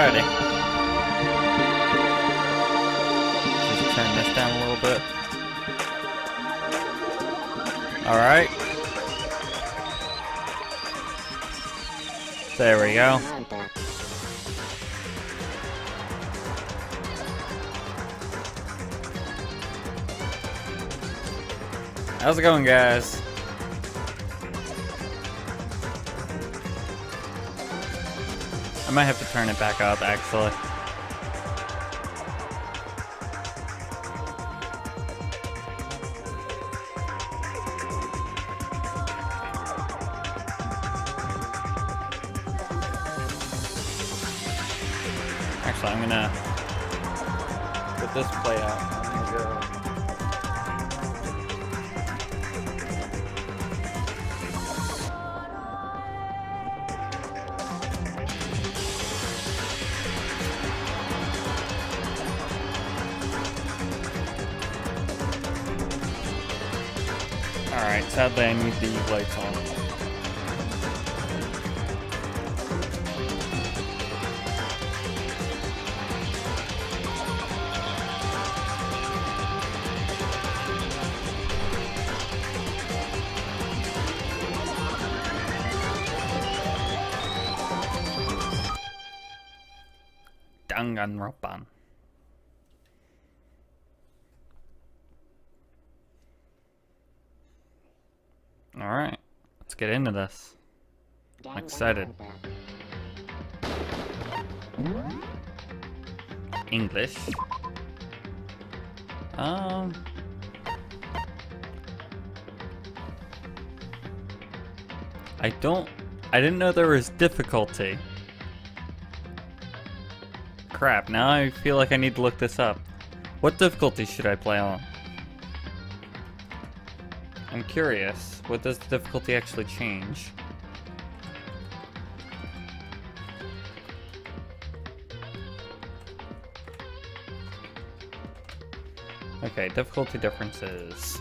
Alrighty. Just turn this down a little bit. Alright. There we go. How's it going, guys? I might have to turn it back up, actually. Actually, I'm gonna let this play out. I'm gonna go. Alright, sadly I need the lights on. Danganronpa. Alright, let's get into this. I'm excited. English. I didn't know there was difficulty. Crap, now I feel like I need to look this up. What difficulty should I play on? I'm curious. What does the difficulty actually change? Okay, difficulty differences.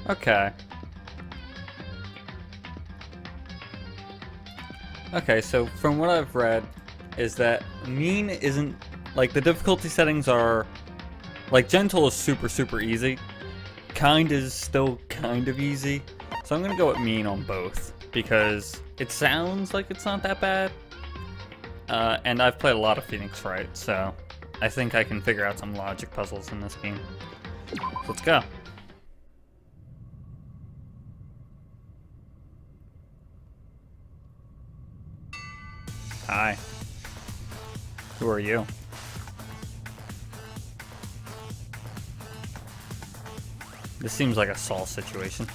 Okay. Okay, so from what I've read, is that mean isn't, like, the difficulty settings are, like, gentle is super, super easy. Kind is still kind of easy. So I'm gonna go with mean on both, because it sounds like it's not that bad. And I've played a lot of Phoenix Wright, so I think I can figure out some logic puzzles in this game. Let's go. Hi. Who are you? This seems like a Saul situation.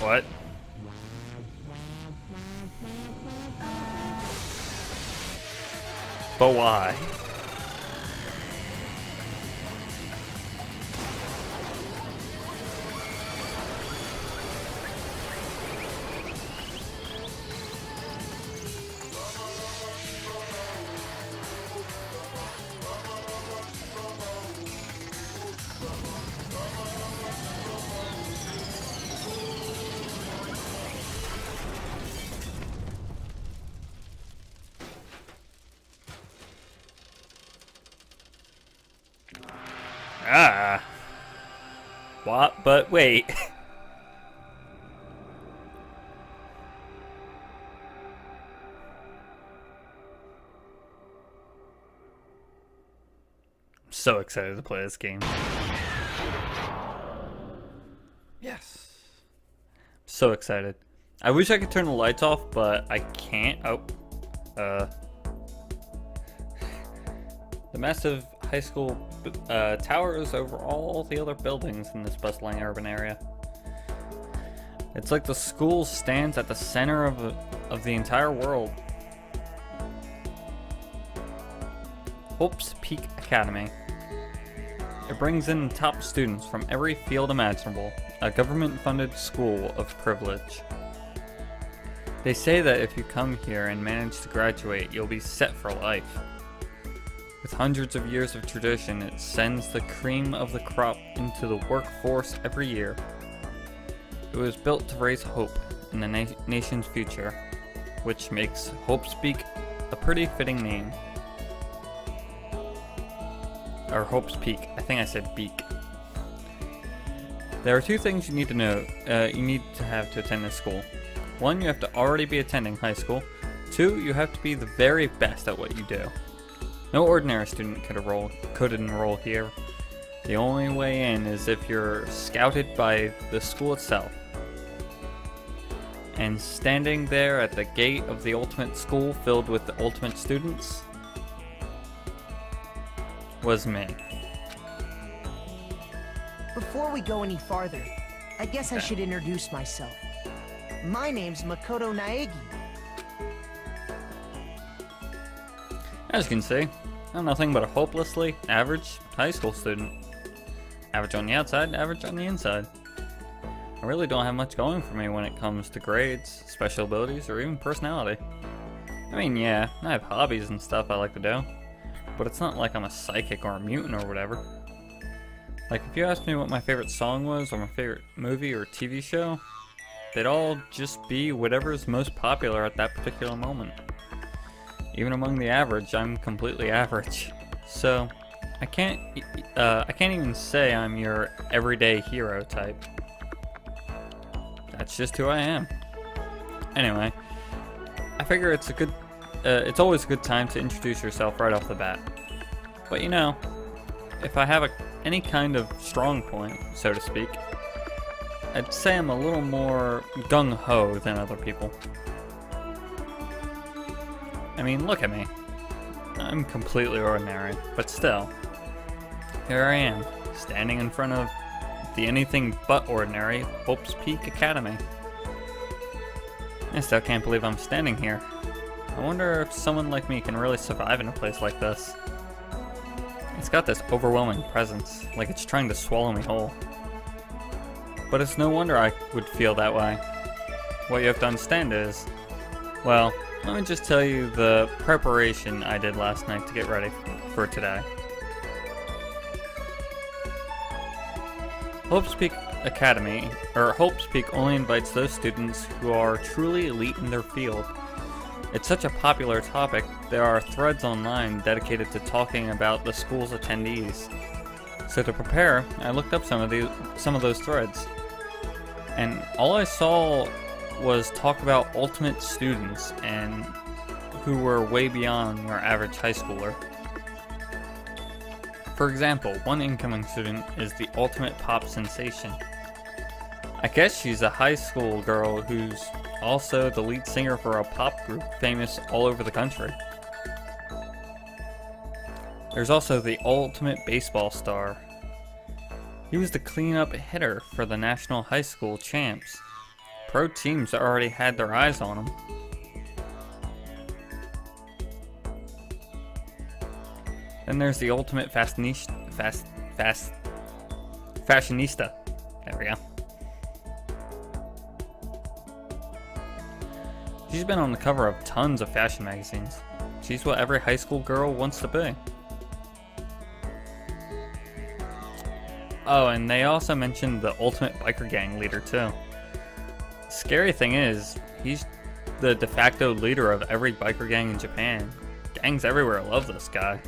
What? But why? Ah. What? But wait. I'm so excited to play this game. Yes. So excited. I wish I could turn the lights off, but I can't. Oh. The massive high school towers over all the other buildings in this bustling urban area. It's like the school stands at the center of the entire world. Hope's Peak Academy. It brings in top students from every field imaginable, a government-funded school of privilege. They say that if you come here and manage to graduate, you'll be set for life. With hundreds of years of tradition, it sends the cream of the crop into the workforce every year. It was built to raise hope in the nation's future, which makes Hope's Peak a pretty fitting name. Or Hope's Peak. I think I said beak. There are two things you need to know. You need to have to attend this school. One, you have to already be attending high school. Two, you have to be the very best at what you do. No ordinary student could enroll here. The only way in is if you're scouted by the school itself. And standing there at the gate of the ultimate school filled with the ultimate students was me. Before we go any farther, I guess I should introduce myself. My name's Makoto Naegi. As you can see, I'm nothing but a hopelessly average high school student. Average on the outside, average on the inside. I really don't have much going for me when it comes to grades, special abilities, or even personality. I mean, yeah, I have hobbies and stuff I like to do, but it's not like I'm a psychic or a mutant or whatever. Like, if you asked me what my favorite song was, or my favorite movie or TV show, they'd all just be whatever's most popular at that particular moment. Even among the average, I'm completely average. So, I can't even say I'm your everyday hero type. That's just who I am. Anyway, I figure it's always a good time to introduce yourself right off the bat. But you know, if I have any kind of strong point, so to speak, I'd say I'm a little more gung-ho than other people. I mean, look at me. I'm completely ordinary, but still, here I am, standing in front of the anything but ordinary Hope's Peak Academy. I still can't believe I'm standing here. I wonder if someone like me can really survive in a place like this. It's got this overwhelming presence, like it's trying to swallow me whole. But it's no wonder I would feel that way. What you have to understand is, well, let me just tell you the preparation I did last night to get ready for today. Hope's Peak Academy, or Hope's Peak, only invites those students who are truly elite in their field. It's such a popular topic, there are threads online dedicated to talking about the school's attendees. So to prepare, I looked up some of those threads. And all I saw was talk about ultimate students and who were way beyond your average high schooler. For example, one incoming student is the ultimate pop sensation. I guess she's a high school girl who's also the lead singer for a pop group famous all over the country. There's also the ultimate baseball star. He was the cleanup hitter for the national high school champs. Pro teams already had their eyes on him. Then there's the ultimate fashionista. There we go. She's been on the cover of tons of fashion magazines. She's what every high school girl wants to be. Oh, and they also mentioned the ultimate biker gang leader too. Scary thing is, he's the de facto leader of every biker gang in Japan. Gangs everywhere love this guy.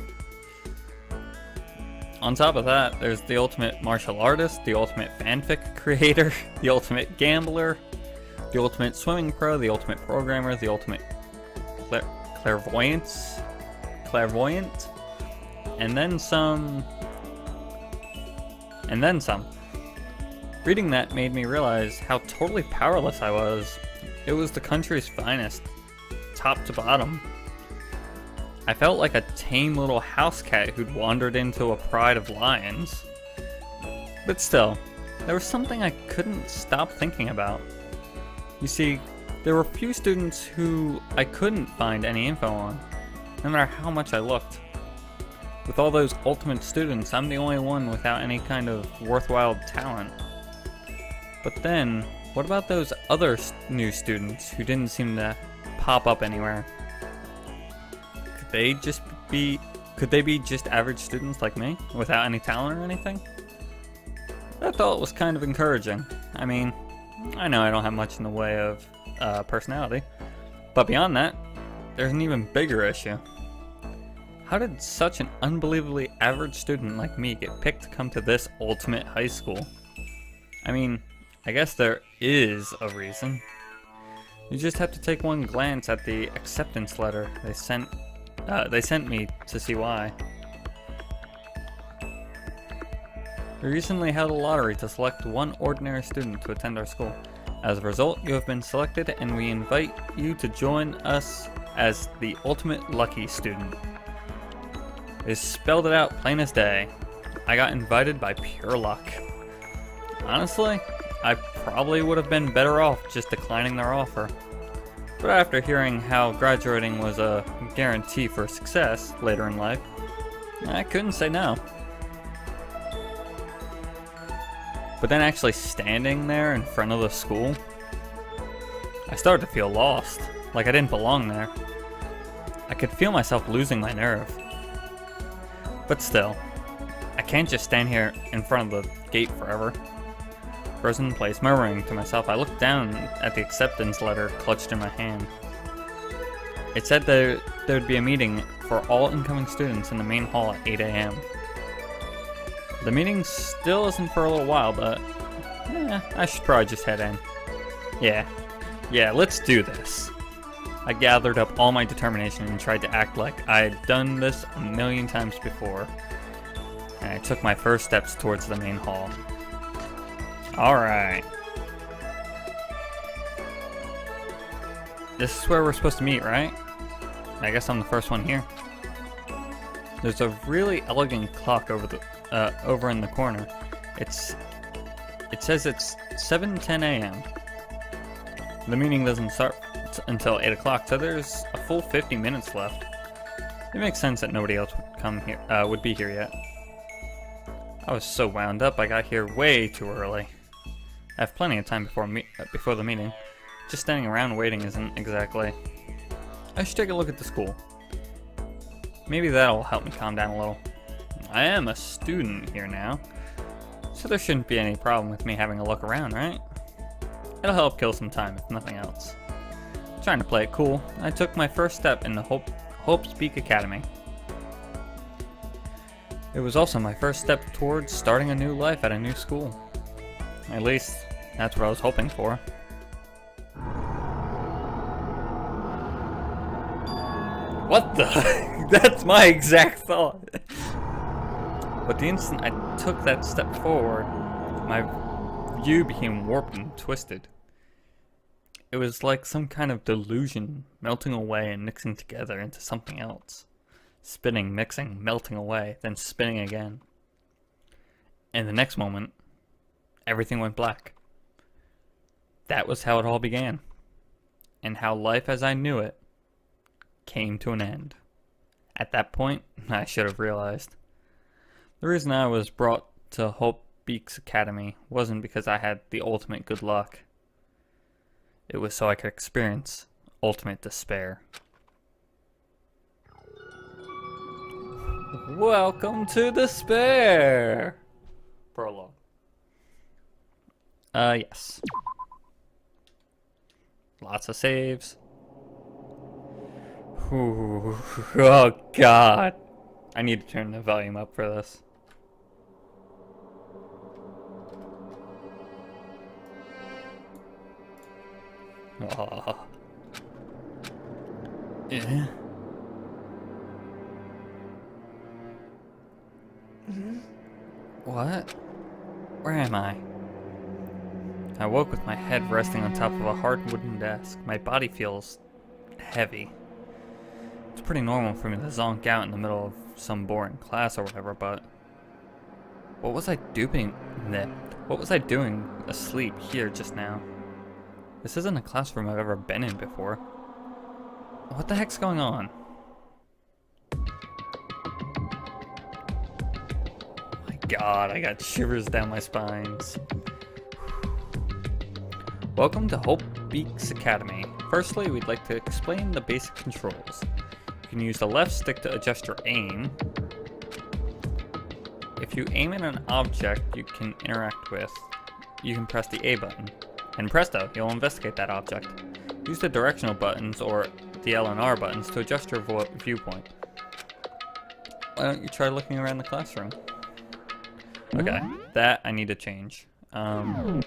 On top of that, there's the ultimate martial artist, the ultimate fanfic creator, the ultimate gambler, the ultimate swimming pro, the ultimate programmer, the ultimate clairvoyant, and then some. Reading that made me realize how totally powerless I was It was the country's finest, top to bottom. I felt like a tame little house cat who'd wandered into a pride of lions. But still, there was something I couldn't stop thinking about. You see, there were few students who I couldn't find any info on, no matter how much I looked. With all those ultimate students, I'm the only one without any kind of worthwhile talent. But then, what about those other new students who didn't seem to pop up anywhere? Could they be just average students like me, without any talent or anything? That thought was kind of encouraging. I mean, I know I don't have much in the way of personality, but beyond that, there's an even bigger issue. How did such an unbelievably average student like me get picked to come to this ultimate high school? I mean, I guess there is a reason. You just have to take one glance at the acceptance letter they sent me to see why. We recently held a lottery to select one ordinary student to attend our school. As a result, you have been selected and we invite you to join us as the ultimate lucky student. They spelled it out plain as day. I got invited by pure luck. Honestly, I probably would have been better off just declining their offer. But after hearing how graduating was a guarantee for success later in life, I couldn't say no. But then actually standing there in front of the school, I started to feel lost, like I didn't belong there. I could feel myself losing my nerve. But still, I can't just stand here in front of the gate forever. Frozen in place, murmuring to myself, I looked down at the acceptance letter clutched in my hand. It said that there would be a meeting for all incoming students in the main hall at 8 a.m. The meeting still isn't for a little while, but I should probably just head in. Yeah, let's do this. I gathered up all my determination and tried to act like I had done this a million times before. And I took my first steps towards the main hall. Alright. This is where we're supposed to meet, right? I guess I'm the first one here. There's a really elegant clock over in the corner. It says it's 7:10 a.m. The meeting doesn't start until 8 o'clock, so there's a full 50 minutes left. It makes sense that nobody else would be here yet. I was so wound up, I got here way too early. I have plenty of time before the meeting. Just standing around waiting isn't exactly... I should take a look at the school. Maybe that'll help me calm down a little. I am a student here now, so there shouldn't be any problem with me having a look around, right? It'll help kill some time, if nothing else. Trying to play it cool, I took my first step in the Hope Speak Academy. It was also my first step towards starting a new life at a new school. At least, that's what I was hoping for. What the? That's my exact thought. But the instant I took that step forward, my view became warped and twisted. It was like some kind of delusion melting away and mixing together into something else. Spinning, mixing, melting away, then spinning again. And the next moment, everything went black. That was how it all began. And how life as I knew it came to an end. At that point, I should have realized. The reason I was brought to Hope Beaks Academy wasn't because I had the ultimate good luck. It was so I could experience ultimate despair. Welcome to despair! Prologue. Yes. Lots of saves. Ooh, oh god. I need to turn the volume up for this. Oh. Yeah. What? Where am I? I woke with my head resting on top of a hard wooden desk. My body feels heavy. It's pretty normal for me to zonk out in the middle of some boring class or whatever, but what was I doing? What was I doing asleep here just now? This isn't a classroom I've ever been in before. What the heck's going on? My God, I got shivers down my spines. Welcome to Hope Beaks Academy. Firstly, we'd like to explain the basic controls. You can use the left stick to adjust your aim. If you aim at an object you can interact with, you can press the A button. And presto, you'll investigate that object. Use the directional buttons or the L and R buttons to adjust your viewpoint. Why don't you try looking around the classroom? Okay, that I need to change. Oh,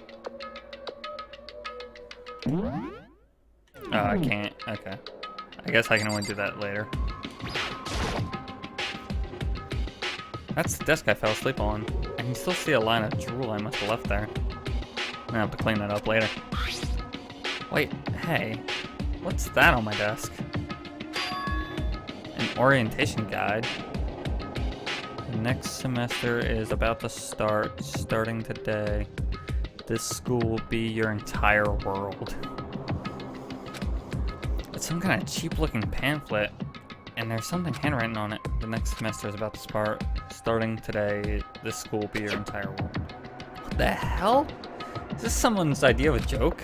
I can't. Okay. I guess I can only do that later. That's the desk I fell asleep on. I can still see a line of drool I must have left there. I'm gonna have to clean that up later. Wait, hey. What's that on my desk? An orientation guide. The next semester is about to start, starting today. This school will be your entire world. It's some kind of cheap looking pamphlet, and there's something handwritten on it. The next semester is about to start, starting today. This school will be your entire world. What the hell? Is this someone's idea of a joke?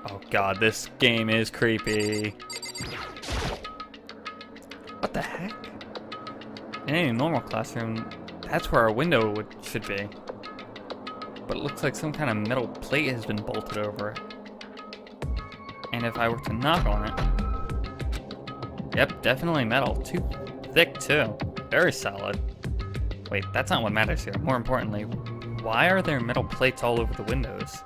Oh God, this game is creepy. What the heck? In any normal classroom, that's where our window should be. But it looks like some kind of metal plate has been bolted over it. And if I were to knock on it... Yep, definitely metal. Too thick, too. Very solid. Wait, that's not what matters here. More importantly, why are there metal plates all over the windows?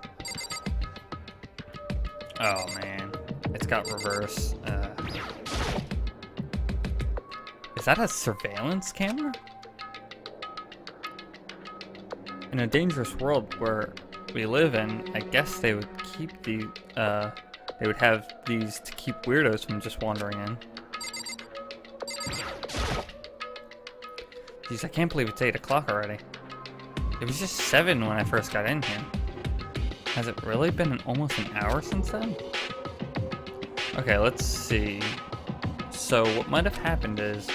Oh, man. It's got reverse. Is that a surveillance camera? In a dangerous world where we live in, I guess they would keep the, they would have these to keep weirdos from just wandering in. Jeez, I can't believe it's 8 o'clock already. It was just 7 when I first got in here. Has it really been almost an hour since then? Okay, let's see. So what might have happened is,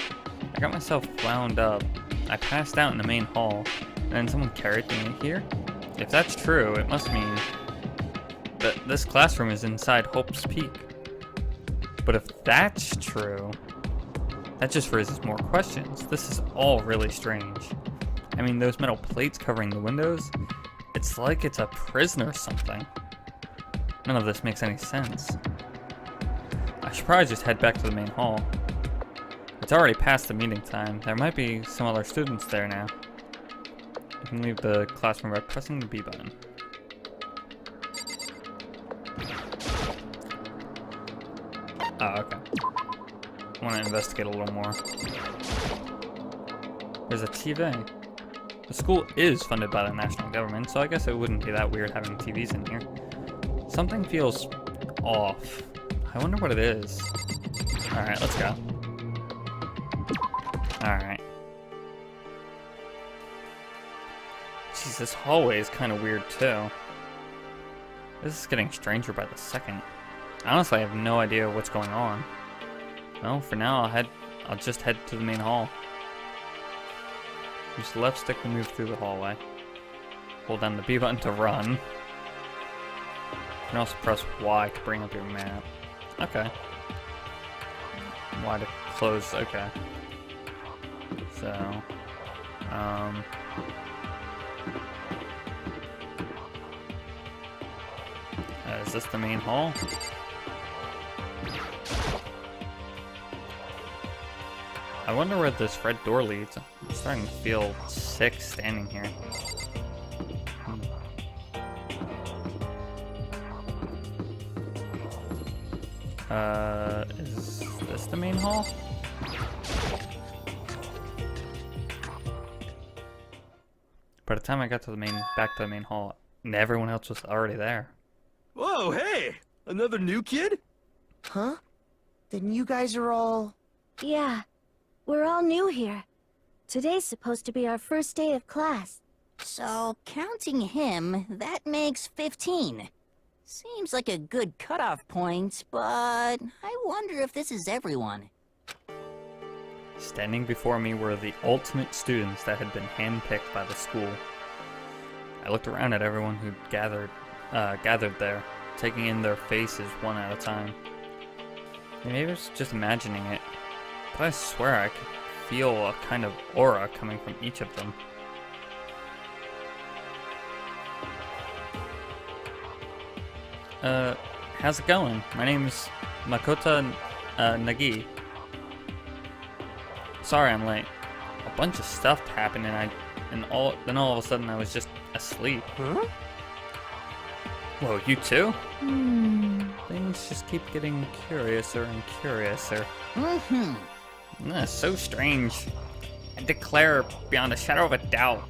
I got myself wound up, I passed out in the main hall, and then someone carried me in here? If that's true, it must mean that this classroom is inside Hope's Peak. But if that's true, that just raises more questions. This is all really strange. I mean, those metal plates covering the windows, it's like it's a prison or something. None of this makes any sense. I should probably just head back to the main hall. It's already past the meeting time. There might be some other students there now. You can leave the classroom by pressing the B button. Oh, okay. I want to investigate a little more. There's a TV. The school is funded by the national government, so I guess it wouldn't be that weird having TVs in here. Something feels off. I wonder what it is. Alright, let's go. Alright. Jeez, this hallway is kind of weird too. This is getting stranger by the second. Honestly, I have no idea what's going on. Well, for now, I'll just head to the main hall. Use the left stick to move through the hallway. Hold down the B button to run. You can also press Y to bring up your map. Okay. Y to close, okay. So, is this the main hall? I wonder where this red door leads. I'm starting to feel sick standing here. Is this the main hall? By the time I got to back to the main hall, everyone else was already there. Whoa, hey! Another new kid? Huh? Then you guys are all... Yeah, we're all new here. Today's supposed to be our first day of class. So, counting him, that makes 15. Seems like a good cutoff point, but I wonder if this is everyone. Standing before me were the ultimate students that had been handpicked by the school. I looked around at everyone who'd gathered there, taking in their faces one at a time. Maybe I was just imagining it, but I swear I could feel a kind of aura coming from each of them. How's it going? My name's Makoto Nagi. Sorry I'm late. A bunch of stuff happened and then all of a sudden I was just asleep. Huh? Whoa, you too? Things just keep getting curiouser and curiouser. That's so strange. I declare beyond a shadow of a doubt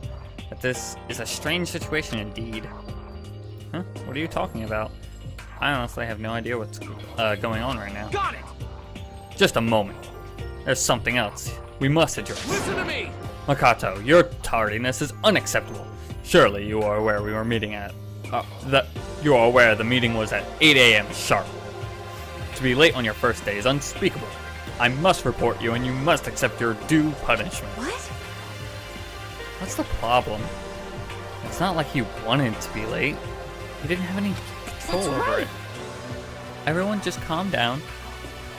that this is a strange situation indeed. Huh? What are you talking about? I honestly have no idea what's going on right now. Got it! Just a moment. There's something else we must address. Listen to me! Makoto, your tardiness is unacceptable. Surely you are aware we were meeting at... you are aware the meeting was at 8 a.m. sharp. To be late on your first day is unspeakable. I must report you and you must accept your due punishment. What? What's the problem? It's not like you wanted to be late. You didn't have any control over it. Everyone just calm down.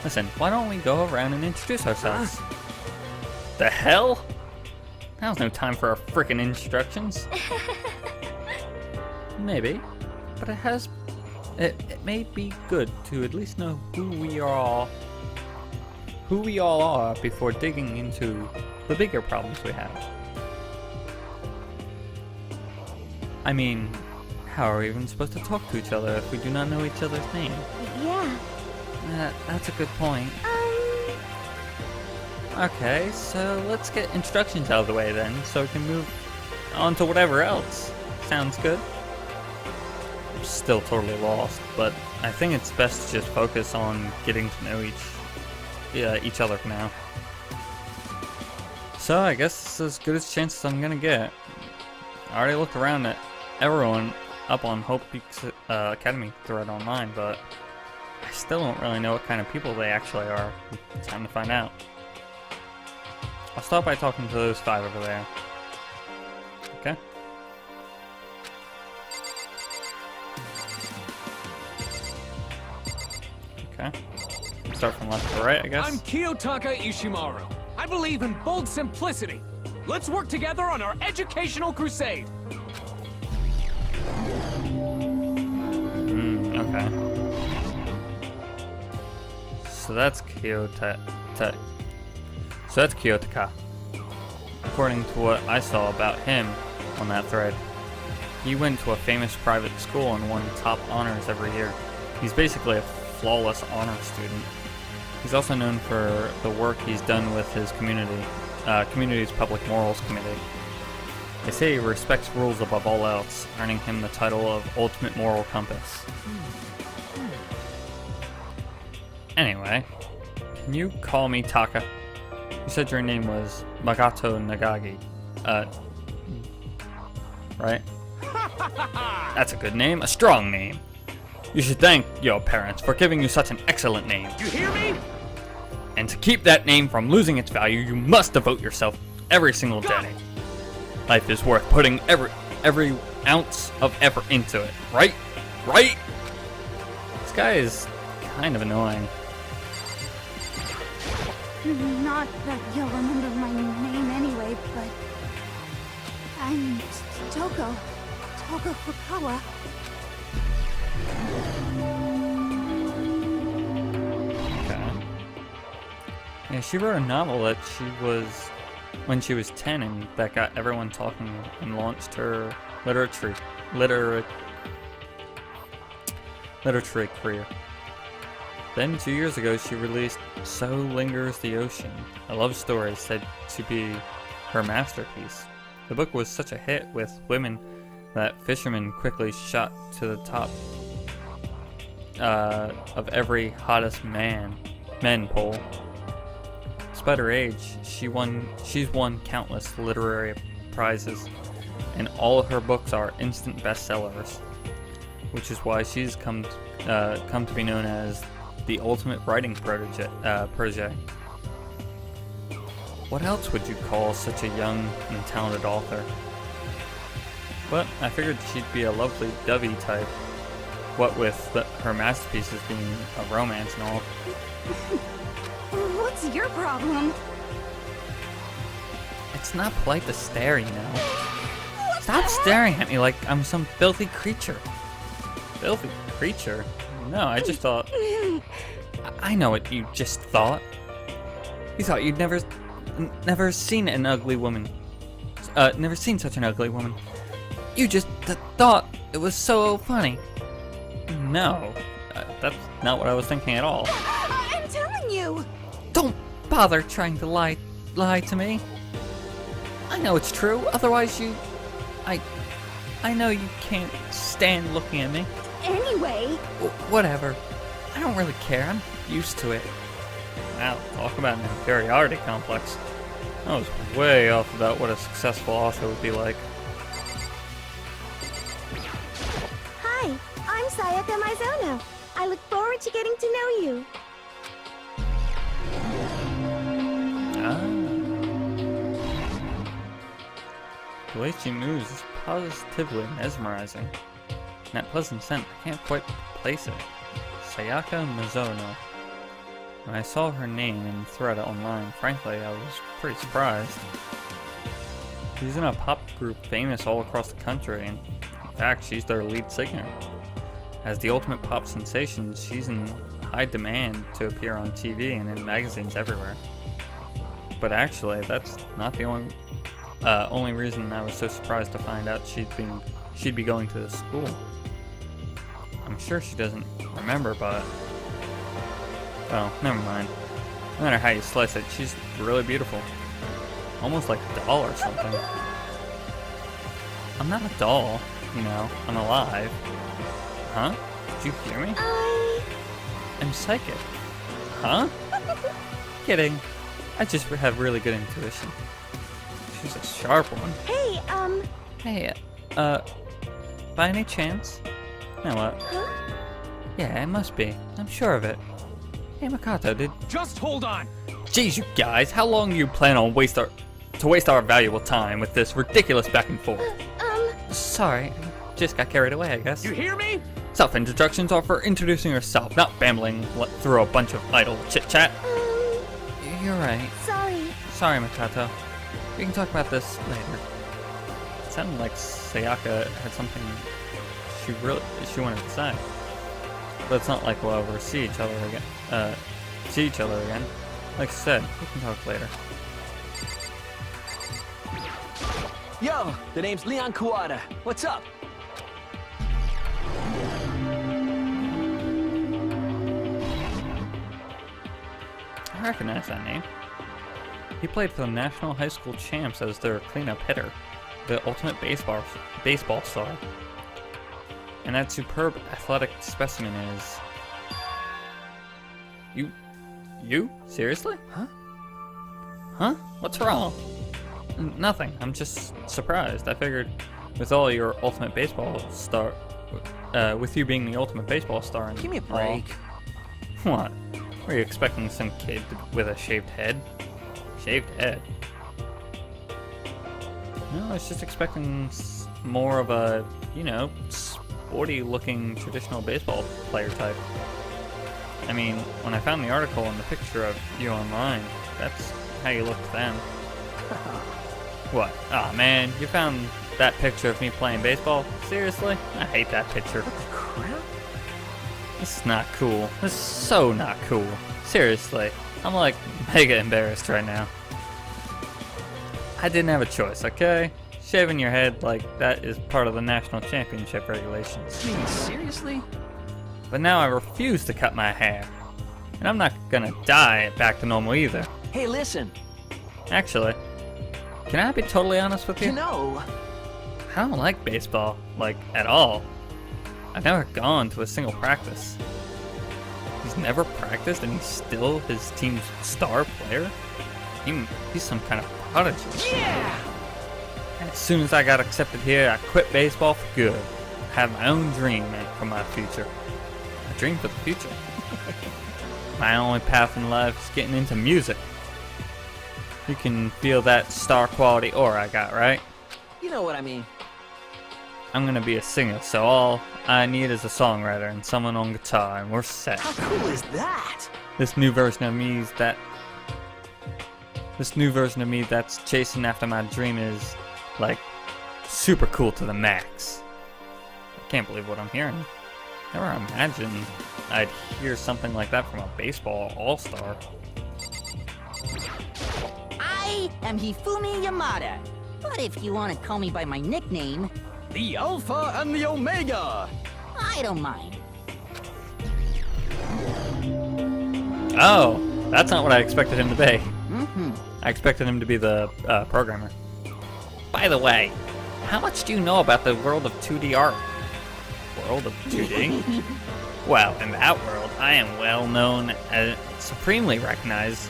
Listen, why don't we go around and introduce ourselves? The hell? Now's no time for our frickin' instructions. Maybe, but it may be good to at least know who we all are before digging into the bigger problems we have. I mean, how are we even supposed to talk to each other if we do not know each other's name? Yeah. That's a good point. Okay, so let's get instructions out of the way then, so we can move on to whatever else. Sounds good. I'm still totally lost, but I think it's best to just focus on getting to know each other for now. So I guess it's as good a chance as I'm gonna get. I already looked around at everyone up on Hope Peaks Academy thread online, but I still don't really know what kind of people they actually are. Time to find out. I'll start by talking to those 5 over there. Okay. Okay. Start from left to right, I guess. I'm Kiyotaka Ishimaru. I believe in bold simplicity. Let's work together on our educational crusade. Okay. So that's Kiyotaka. According to what I saw about him on that thread, he went to a famous private school and won top honors every year. He's basically a flawless honor student. He's also known for the work he's done with his community's public morals committee. They say he respects rules above all else, earning him the title of Ultimate Moral Compass. Anyway, can you call me Taka? You said your name was Makoto Nagagi. Right? That's a good name, a strong name. You should thank your parents for giving you such an excellent name. You hear me? And to keep that name from losing its value, you must devote yourself every single day. Life is worth putting every ounce of effort into it, right? Right? This guy is kind of annoying. Not that you'll remember my name anyway, but... I'm Toko Fukawa. Okay. Yeah, she wrote a novel that when she was 10 and that got everyone talking and launched her literary career. Then 2 years ago she released So Lingers the Ocean, a love story said to be her masterpiece. The book was such a hit with women that fishermen quickly shot to the top of every hottest men poll. Despite her age, she's won countless literary prizes, and all of her books are instant bestsellers, which is why she's come to be known as the ultimate writing protege. What else would you call such a young and talented author? But I figured she'd be a lovely Dovey type, what with her masterpieces being a romance and all. What's your problem? It's not polite to stare, you know. Stop staring at me like I'm some filthy creature. Filthy creature? No, I just thought... I know what you just thought. You thought you'd never seen an ugly woman. Never seen such an ugly woman. You just thought it was so funny. No, that's not what I was thinking at all. I'm telling you! Don't bother trying to lie to me. I know it's true, otherwise I know you can't stand looking at me. Anyway... Whatever. I don't really care, I'm used to it. Wow, talk about an inferiority complex. I was way off about what a successful author would be like. Hi, I'm Sayaka Mizono. I look forward to getting to know you. The way she moves is positively mesmerizing. And that pleasant scent, I can't quite place it. Sayaka Mizono. When I saw her name in the thread online, frankly, I was pretty surprised. She's in a pop group famous all across the country, and in fact, she's their lead singer. As the ultimate pop sensation, she's in high demand to appear on TV and in magazines everywhere. But actually, that's not the only reason I was so surprised to find out she'd be going to this school. I'm sure she doesn't remember, but... well, never mind. No matter how you slice it, she's really beautiful. Almost like a doll or something. I'm not a doll, you know, I'm alive. Huh? Did you hear me? I'm psychic. Huh? Kidding. I just have really good intuition. She's a sharp one. Hey, Hey, by any chance? You know what? Huh? Yeah, it must be. I'm sure of it. Hey, Makoto, Just hold on! Jeez, you guys, how long do you plan on waste our valuable time with this ridiculous back and forth? Sorry, just got carried away, I guess. You hear me? Self-introductions are for introducing yourself, not bambling through a bunch of idle chit-chat. You're right. Sorry, Makoto. We can talk about this later. It sounded like Sayaka had something she wanted to say. But it's not like we'll ever see each other again. Like I said, we can talk later. Yo, the name's Leon Kawada. What's up? I recognize that name. He played for the National High School Champs as their cleanup hitter, the ultimate baseball star. And that superb athletic specimen is... You? Seriously? Huh? What's wrong? Nothing. I'm just surprised. I figured with all your ultimate baseball star... with you being the ultimate baseball star and Give me a break. all, what? Were you expecting some kid with a shaved head? Shaved head? No, I was just expecting more of a, you know, sporty-looking traditional baseball player type. I mean, when I found the article and the picture of you online, that's how you looked then. What? Aw, man, you found that picture of me playing baseball? Seriously? I hate that picture. What the crap? This is not cool. This is so not cool. Seriously. I'm like mega embarrassed right now. I didn't have a choice, okay? Shaving your head like that is part of the national championship regulations. I mean, seriously? But now I refuse to cut my hair. And I'm not gonna dye it back to normal either. Hey, listen. Actually, Can I be totally honest with You you? know, I don't like baseball, like, at all. I've never gone to a single practice. He's never practiced and he's still his team's star player? He's some kind of prodigy. yeah! As soon as I got accepted here, I quit baseball for good. I have my own dream for my future. A dream for the future. My only path in life is getting into music. You can feel that star quality aura I got, right? You know what I mean. I'm gonna be a singer, so all I need is a songwriter and someone on guitar, and we're set. How cool is that? This new version of me that's chasing after my dream is, like, super cool to the max. I can't believe what I'm hearing. Never imagined I'd hear something like that from a baseball all-star. I am Hifumi Yamada. But if you want to call me by my nickname, The Alpha and the Omega! I don't mind. Oh, that's not what I expected him to be. Mm-hmm. I expected him to be the programmer. By the way, how much do you know about the world of 2D art? World of 2D? Well, in that world, I am well known as supremely recognized,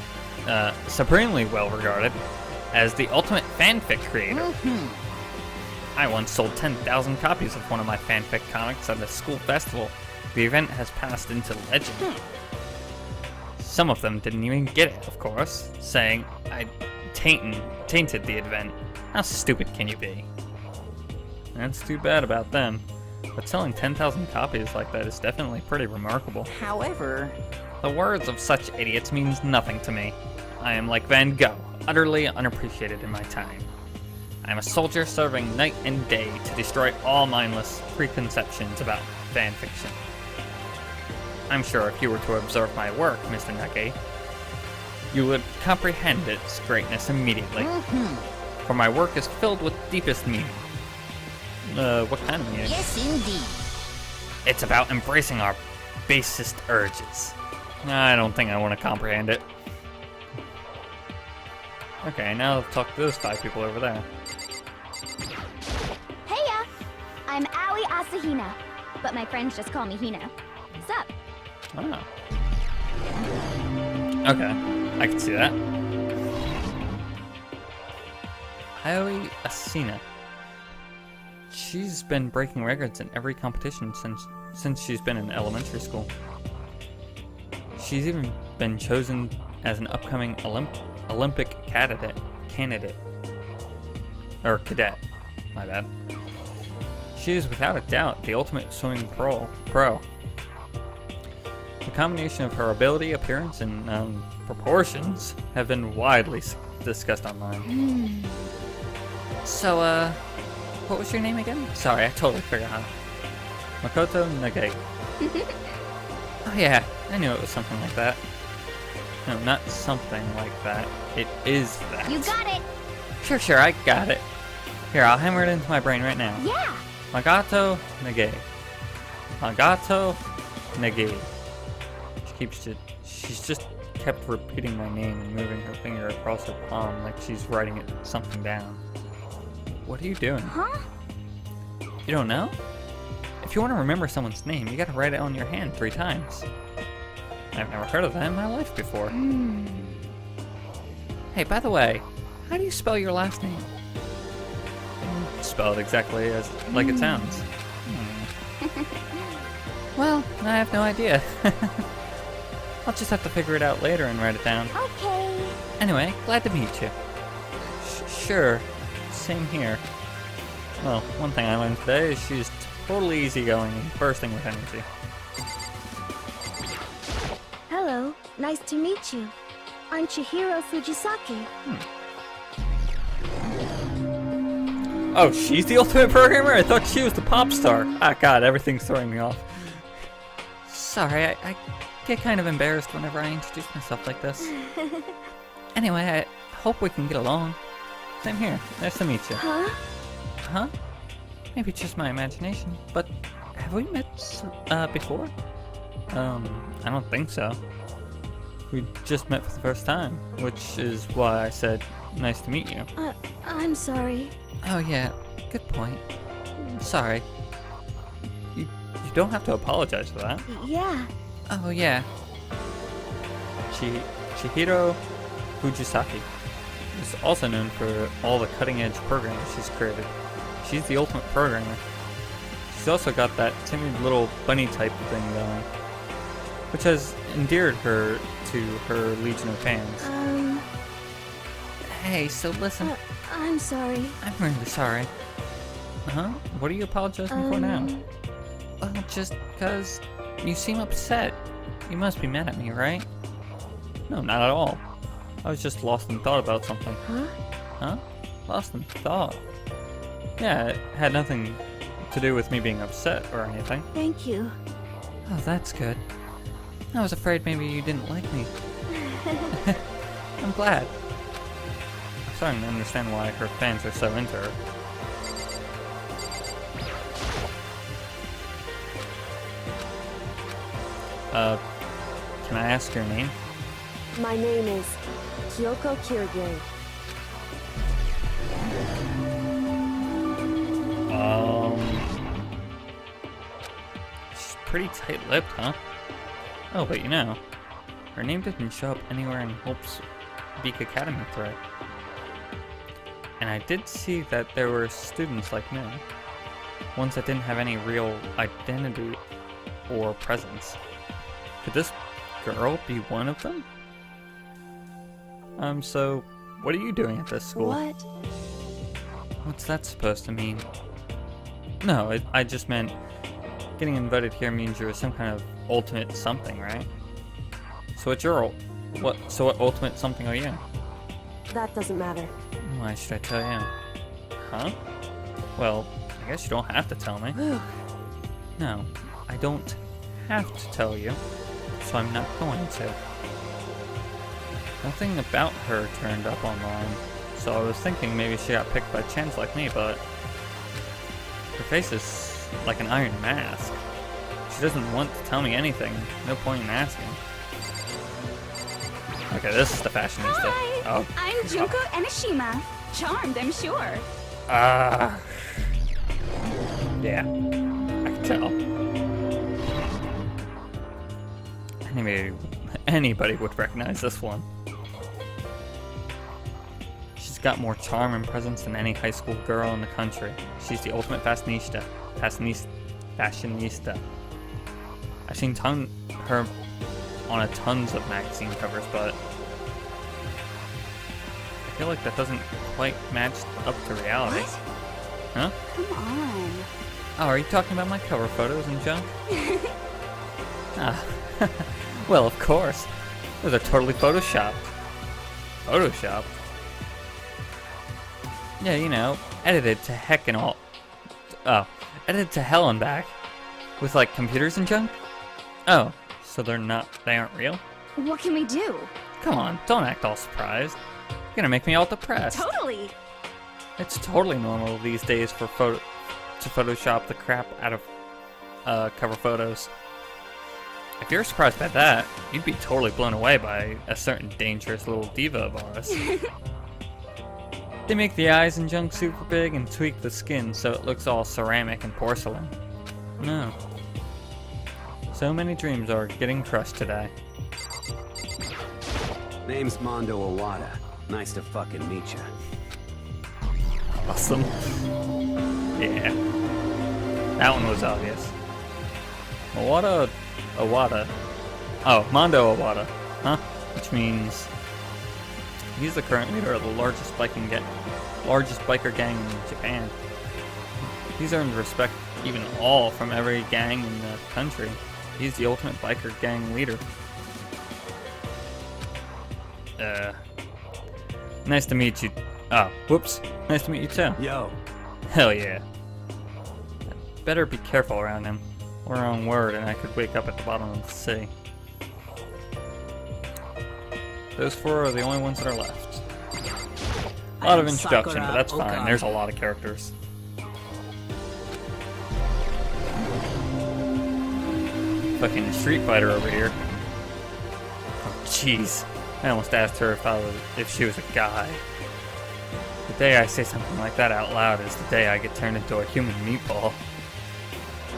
supremely well regarded as the ultimate fanfic creator. I once sold 10,000 copies of one of my fanfic comics at a school festival. The event has passed into legend. Some of them didn't even get it, of course, saying I tainted the event. How stupid can you be? That's too bad about them. But selling 10,000 copies like that is definitely pretty remarkable. However, The words of such idiots means nothing to me. I am like Van Gogh, utterly unappreciated in my time. I am a soldier serving night and day to destroy all mindless preconceptions about fan fiction. I'm sure if you were to observe my work, Mr. Nage, you would comprehend its greatness immediately. For my work is filled with deepest meaning. What kind of meaning? yes indeed. It's about embracing our basest urges. I don't think I want to comprehend it. Okay, now let's talk to those 5 people over there. Heya! I'm Aoi Asahina, but my friends just call me Hina. What's up? Oh. Okay, I can see that. Aoi Asina. She's been breaking records in every competition since she's been in elementary school. She's even been chosen as an upcoming Olympic candidate. Or cadet, my bad. She is without a doubt the ultimate swimming pro. The combination of her ability, appearance, and proportions have been widely discussed online. So, what was your name again? Sorry, I totally forgot. Makoto Nage. Oh yeah, I knew it was something like that. No, not something like that. It is that. You got it! Sure, I got it. Here, I'll hammer it into my brain right now. Yeah! Magato Nage. Magato Nage. She's just kept repeating my name and moving her finger across her palm like she's writing something down. What are you doing? Huh? You don't know? If you want to remember someone's name, you gotta write it on your hand 3 times. I've never heard of that in my life before. Hey, by the way, how do you spell your last name? Spell it exactly like it sounds. Well, I have no idea. I'll just have to figure it out later and write it down. Okay. Anyway, glad to meet you. Sure, same here. Well, one thing I learned today is she's totally easygoing and bursting with energy. Hello, nice to meet you. I'm Chihiro Fujisaki. Oh, she's the ultimate programmer? I thought she was the pop star. Ah, God, everything's throwing me off. Sorry, I get kind of embarrassed whenever I introduce myself like this. Anyway, I hope we can get along. Same here. Nice to meet you. Huh? Huh? Maybe it's just my imagination, but have we met before? I don't think so. We just met for the first time, which is why I said Nice to meet you. I'm sorry. Oh yeah, good point. Sorry. You don't have to apologize for that. Yeah. Oh yeah. Chihiro Fujisaki is also known for all the cutting-edge programs she's created. She's the ultimate programmer. She's also got that timid little bunny type thing going, which has endeared her to her legion of fans. Hey, so listen. I'm sorry. I'm really sorry. Huh? What are you apologizing for now? Well, just because you seem upset. You must be mad at me, right? No, not at all. I was just lost in thought about something. Huh? Huh? Lost in thought? Yeah, it had nothing to do with me being upset or anything. Thank you. Oh, that's good. I was afraid maybe you didn't like me. I'm glad. I'm starting to understand why her fans are so into her. Can I ask your name? My name is Kyoko Kirigiri. She's pretty tight-lipped, huh? Oh, but you know, her name didn't show up anywhere in Hope's Beak Academy thread. And I did see that there were students like me, ones that didn't have any real identity or presence. Could this girl be one of them? So, what are you doing at this school? What? What's that supposed to mean? No, I just meant getting invited here means you're some kind of ultimate something, right? So what ultimate something are you? That doesn't matter. Why should I tell you? Huh? Well, I guess you don't have to tell me. No, I don't have to tell you, so I'm not going to. Nothing about her turned up online, so I was thinking maybe she got picked by chance like me, but her face is like an iron mask. She doesn't want to tell me anything. No point in asking. Okay, this is the fashionista. Hi, Oh. I'm Junko Enoshima. Charmed, I'm sure. Yeah, I can tell. Anybody would recognize this one. She's got more charm and presence than any high school girl in the country. She's the ultimate fashionista. I've seen her on tons of magazine covers, but I feel like that doesn't quite match up to reality. What? Huh? Come on. Oh, are you talking about my cover photos and junk? Well, of course. Those are totally photoshopped. Photoshopped? Yeah, you know, edited to heck and all. Oh, edited to hell and back. With, like, computers and junk? Oh, so they aren't real? What can we do? Come on, don't act all surprised. You're gonna make me all depressed. Totally. It's totally normal these days for to Photoshop the crap out of cover photos. If you're surprised by that, you'd be totally blown away by a certain dangerous little diva of ours. They make the eyes and junk super big and tweak the skin so it looks all ceramic and porcelain. No. So many dreams are getting crushed today. Name's Mondo Owada. Nice to fucking meet you. Awesome. Yeah. That one was obvious. Owada. Oh, Mondo Owada. Huh? Which means he's the current leader of the largest biker gang in Japan. He's earned respect even all from every gang in the country. He's the ultimate biker gang leader. Nice to meet you. Oh, whoops. Nice to meet you too. Yo. Hell yeah. Better be careful around him. Or on word and I could wake up at the bottom of the sea. Those four are the only ones that are left. A lot of introduction, but that's fine. There's a lot of characters. Fucking Street Fighter over here. Oh, jeez. I almost asked her if she was a guy. day I say something like that out loud is the day I get turned into a human meatball.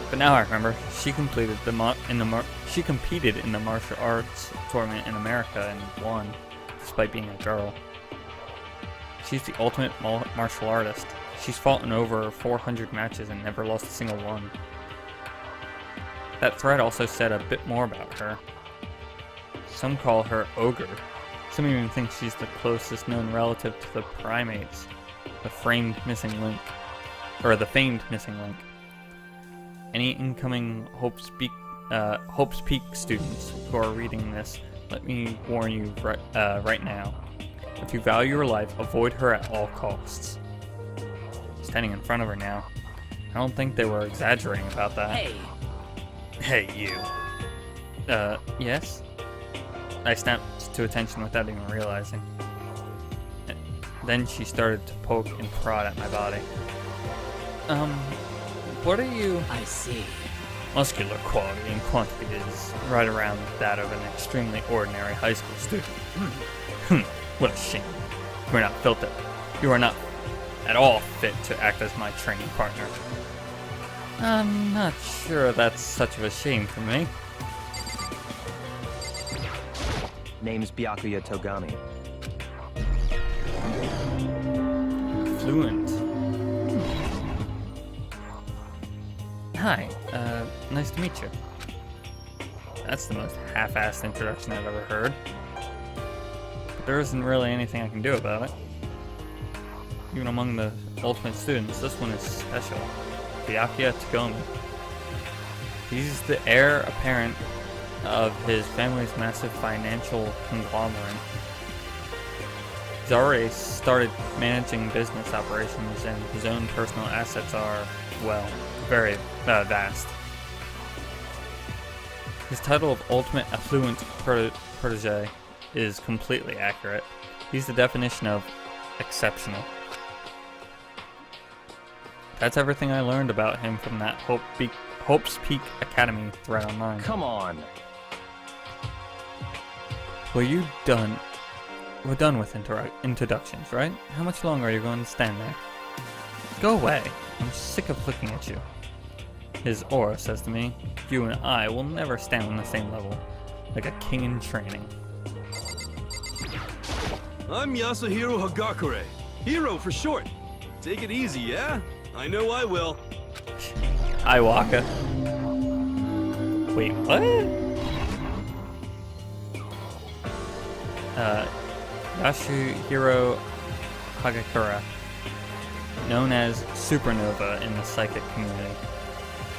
But now I remember, she competed in the martial arts tournament in America and won, despite being a girl. She's the ultimate martial artist. She's fought in over 400 matches and never lost a single one. That thread also said a bit more about her. Some call her Ogre. Some even think she's the closest known relative to the primates, the famed missing link. Any incoming Hope's Peak students who are reading this, let me warn you right now. If you value your life, avoid her at all costs. Standing in front of her now. I don't think they were exaggerating about that. Hey! Hey, you. Yes? I snapped to attention without even realizing. Then she started to poke and prod at my body. What are you? I see. Muscular quality and quantity is right around that of an extremely ordinary high school student. What a shame. You are not at all fit to act as my training partner. I'm not sure that's such of a shame for me. Name's Byakuya Togami. Fluent. Hi, nice to meet you. That's the most half-assed introduction I've ever heard. But there isn't really anything I can do about it. Even among the ultimate students, this one is special. Byakuya Togami. He's the heir apparent of his family's massive financial conglomerate. He's already started managing business operations, and his own personal assets are, well, very vast. His title of Ultimate Affluent Protege is completely accurate. He's the definition of exceptional. That's everything I learned about him from that Hope's Peak Academy thread online. Come on. We're done with introductions, right? How much longer are you going to stand there? Go away. I'm sick of looking at you. His aura says to me, you and I will never stand on the same level, like a king in training. I'm Yasuhiro Hagakure. Hero for short. Take it easy, yeah? I know I will. Iwaka. Wait, what? Yasuhiro Hagakure, known as Supernova in the psychic community,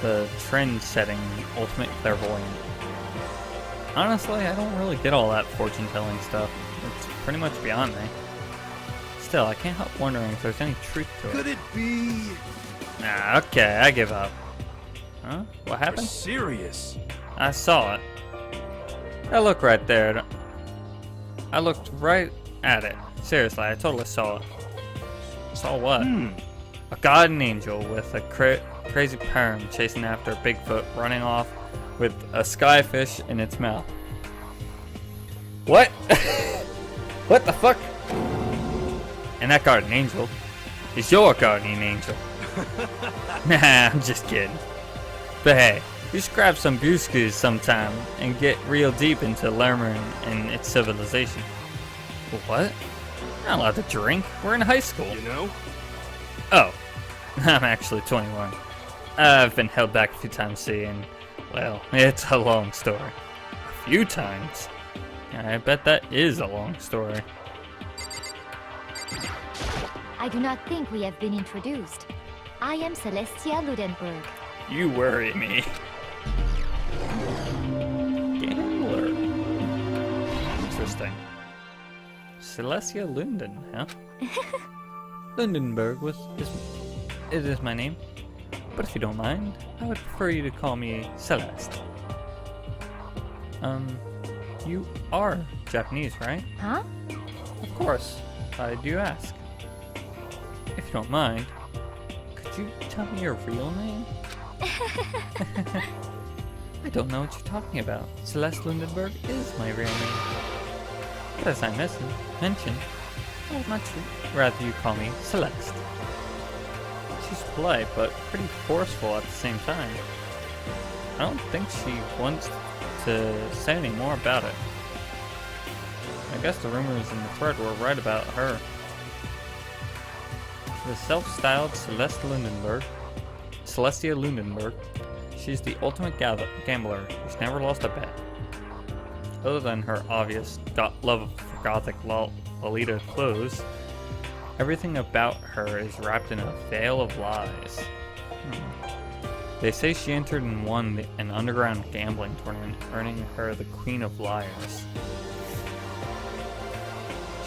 the trend-setting ultimate clairvoyant. Honestly, I don't really get all that fortune-telling stuff. It's pretty much beyond me. Still, I can't help wondering if there's any truth to it. Could it be? Nah, okay, I give up. Huh? What You're happened? serious? I saw it. I looked right there. I looked right at it. Seriously, I totally saw it. Saw what? A guardian angel with a crazy perm chasing after Bigfoot, running off with a skyfish in its mouth. What? What the fuck? And that guardian angel is your guardian angel. Nah, I'm just kidding. But hey, you should grab some brewskis sometime and get real deep into Lerman and its civilization. What? You're not allowed to drink. We're in high school. You know? Oh, I'm actually 21. I've been held back a few times, see, and, well, it's a long story. A few times? I bet that is a long story. I do not think we have been introduced. I am Celestia Ludenberg. You worry me. Gambler. Interesting. Celestia Lunden, huh? Lundenberg is my name. But if you don't mind, I would prefer you to call me Celeste. You are Japanese, right? Huh? Of course. Why do you ask? If you don't mind, could you tell me your real name? I don't know what you're talking about. Celeste Lundenberg is my real name. But as I mentioned, I'd much rather you call me Celeste. She's polite, but pretty forceful at the same time. I don't think she wants to say any more about it. I guess the rumors in the thread were right about her. The self-styled Celestia Lundenberg, she's the ultimate gambler who's never lost a bet. Other than her obvious love for gothic Lolita clothes, everything about her is wrapped in a veil of lies. They say she entered and won an underground gambling tournament, earning her the Queen of Liars.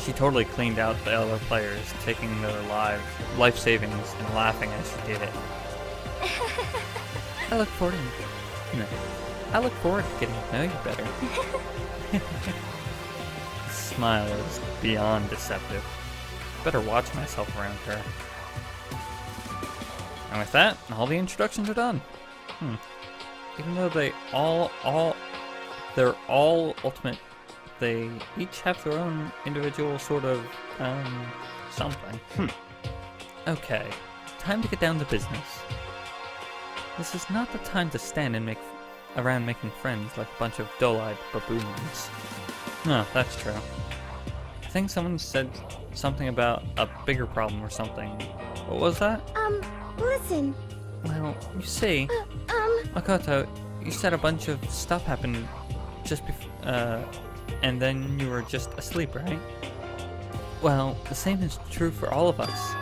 She totally cleaned out the other players, taking their life savings and laughing as she did it. I look forward to getting to know you better. The smile is beyond deceptive. Better watch myself around her. And with that, all the introductions are done. Even though they're all ultimate, they each have their own individual sort of, something. Okay, time to get down to business. This is not the time to stand and make around making friends like a bunch of dull-eyed baboons. No, that's true. I think someone said something about a bigger problem or something. What was that? Listen. Well, you see, Makoto, you said a bunch of stuff happened just before, and then you were just asleep, right? Well, the same is true for all of us.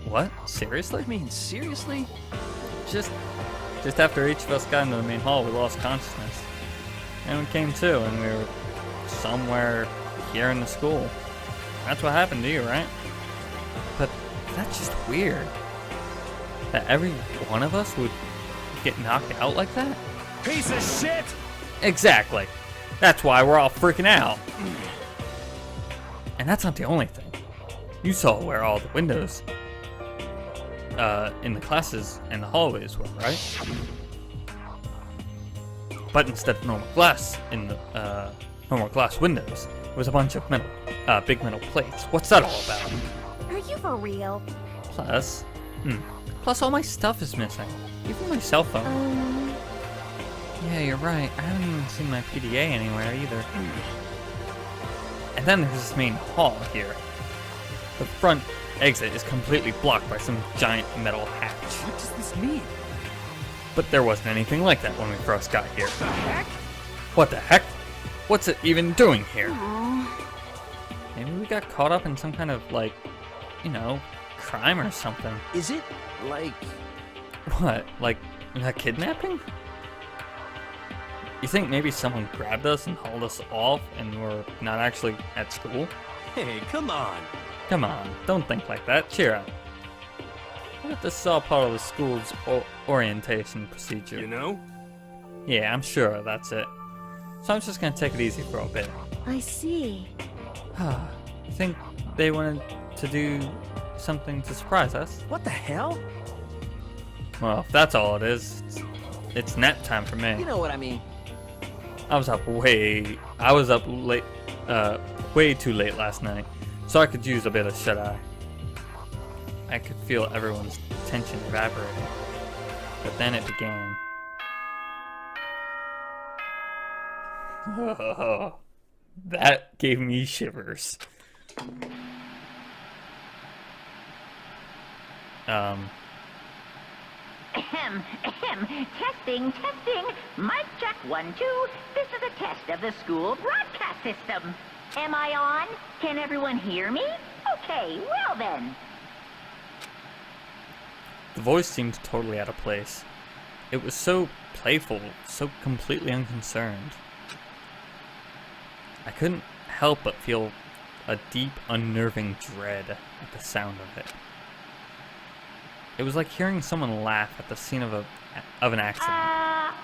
What? Seriously? I mean, seriously? Just after each of us got into the main hall, we lost consciousness. And we came to, and we were somewhere here in the school. That's what happened to you, right? But that's just weird. That every one of us would get knocked out like that? Piece of shit! Exactly. That's why we're all freaking out. And that's not the only thing. You saw where all the windows in the classes and the hallways were, right? But instead of normal glass in the normal glass windows, it was a bunch of big metal plates. What's that all about? Are you for real? Plus all my stuff is missing, even my cell phone. Yeah, you're right. I haven't even seen my PDA anywhere either. And then there's this main hall here. The front exit is completely blocked by some giant metal hatch. What does this mean? But there wasn't anything like that when we first got here. What the heck? What the heck? What's it even doing here? Maybe we got caught up in some kind of, like, crime or something. Is it, like... What? Like a kidnapping? You think maybe someone grabbed us and hauled us off and we're not actually at school? Hey, come on. Come on, don't think like that. Cheer up. What if this is all part of the school's orientation procedure? You know? Yeah, I'm sure that's it. So I'm just gonna take it easy for a bit. I see. You think they wanted to do something to surprise us? What the hell? Well, if that's all it is, it's nap time for me. You know what I mean. I was up late, way too late last night, so I could use a bit of shut-eye. I could feel everyone's tension evaporating, but then it began. Oh, that gave me shivers. Testing. Mic check 1, 2. This is a test of the school broadcast system. Am I on? Can everyone hear me? Okay, well then. The voice seemed totally out of place. It was so playful, so completely unconcerned. I couldn't help but feel a deep, unnerving dread at the sound of it. It was like hearing someone laugh at the scene of an accident.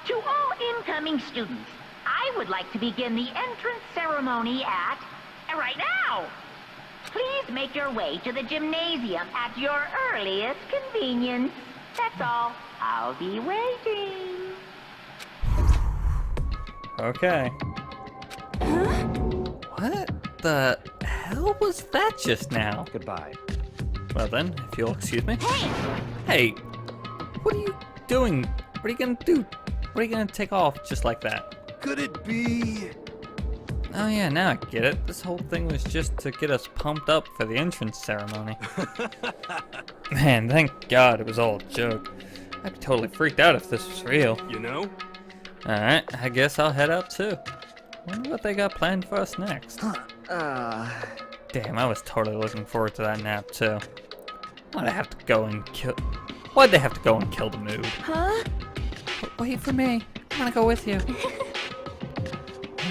To all incoming students, I would like to begin the entrance ceremony right now. Please make your way to the gymnasium at your earliest convenience. That's all. I'll be waiting. Okay. What the hell was that just now? Goodbye. Well then, if you'll excuse me. Hey! What are you doing? What are you gonna do? What are you gonna take off just like that? Could it be? Oh yeah, now I get it. This whole thing was just to get us pumped up for the entrance ceremony. Man, thank God it was all a joke. I'd be totally freaked out if this was real. You know? Alright, I guess I'll head out too. Wonder what they got planned for us next. Damn, I was totally looking forward to that nap too. Why'd they have to go and kill the mood? Huh? Wait for me. I wanna go with you.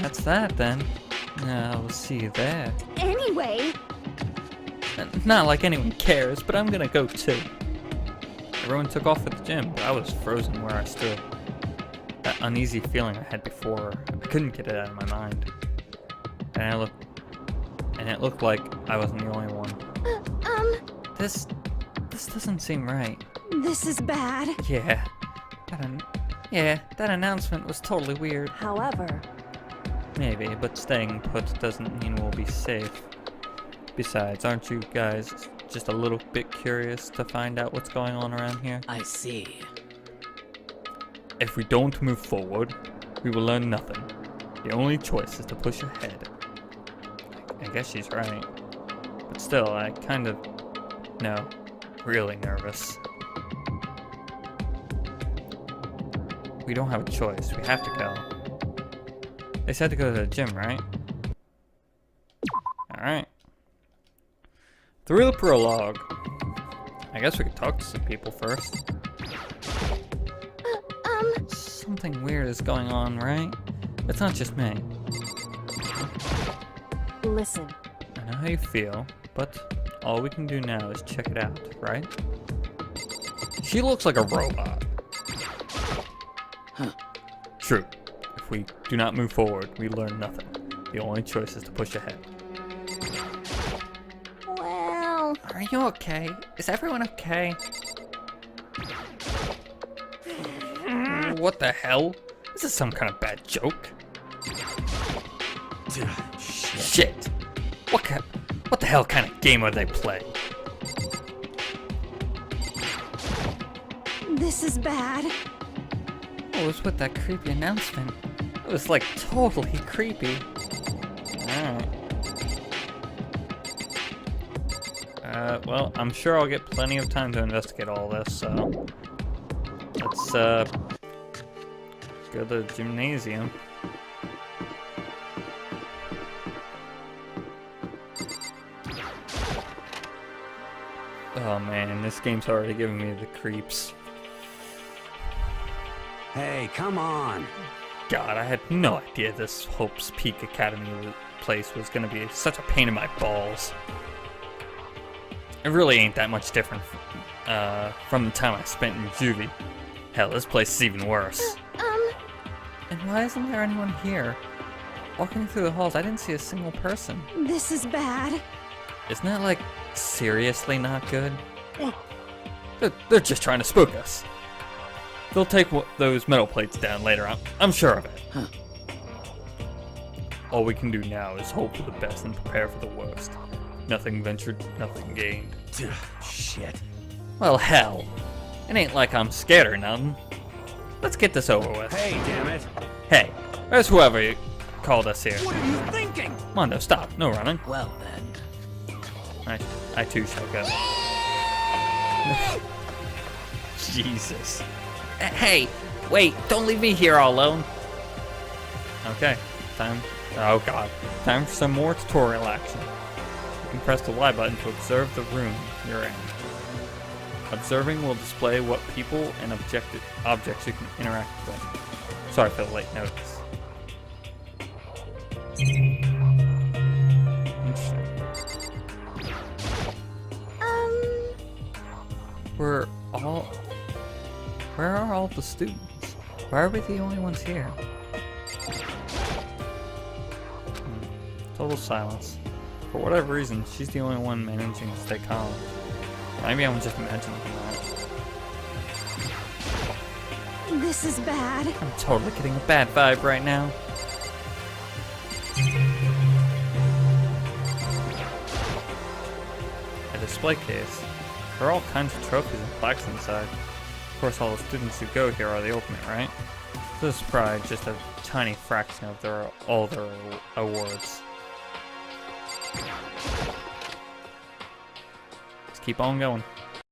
That's that then. I'll see you there. Anyway, Not like anyone cares, but I'm gonna go too. Everyone took off at the gym, but I was frozen where I stood. That uneasy feeling I had before, I couldn't get it out of my mind. And it looked like I wasn't the only one. This doesn't seem right. this is bad. Yeah. That announcement was totally weird. However, Maybe, but staying put doesn't mean we'll be safe. Besides, aren't you guys just a little bit curious to find out what's going on around here? I see. If we don't move forward, we will learn nothing. The only choice is to push ahead. I guess she's right. But still, really nervous. We don't have a choice. We have to go. They said to go to the gym, right? Alright. Through the prologue. I guess we could talk to some people first. Something weird is going on, right? It's not just me. listen. I know how you feel, but all we can do now is check it out, right? She looks like a robot. Huh. True. If we do not move forward, we learn nothing. The only choice is to push ahead. Well, Are you okay? Is everyone okay? What the hell? Is this some kind of bad joke? Shit. What the hell kind of game are they playing? This is bad. What was with that creepy announcement? It was like totally creepy. Alright. Well, I'm sure I'll get plenty of time to investigate all this, so let's go to the gymnasium. Oh man, this game's already giving me the creeps. Hey, come on. God, I had no idea this Hope's Peak Academy place was gonna be such a pain in my balls. It really ain't that much different from the time I spent in juvie. Hell, this place is even worse. And why isn't there anyone here? Walking through the halls, I didn't see a single person. This is bad. Isn't that, like, seriously not good? They're just trying to spook us. They'll take those metal plates down later, I'm sure of it. Huh. All we can do now is hope for the best and prepare for the worst. Nothing ventured, nothing gained. Shit. Well, hell. It ain't like I'm scared or nothing. Let's get this over with. Hey, damn it. Hey, there's whoever called us here. What are you thinking? Mondo, stop. No running. Well, then. I too shall go. Jesus. Hey, wait, don't leave me here all alone. Okay, oh god. Time for some more tutorial action. You can press the Y button to observe the room you're in. Observing will display what people and objects you can interact with. Sorry for the late notice. Interesting. Where are all the students? Why are we the only ones here? Total silence. For whatever reason, she's the only one managing to stay calm. Maybe I'm just imagining that. This is bad. I'm totally getting a bad vibe right now. display case. There are all kinds of trophies and plaques inside. Of course, all the students who go here are the ultimate, right? So this is probably just a tiny fraction of all their awards. Let's keep on going.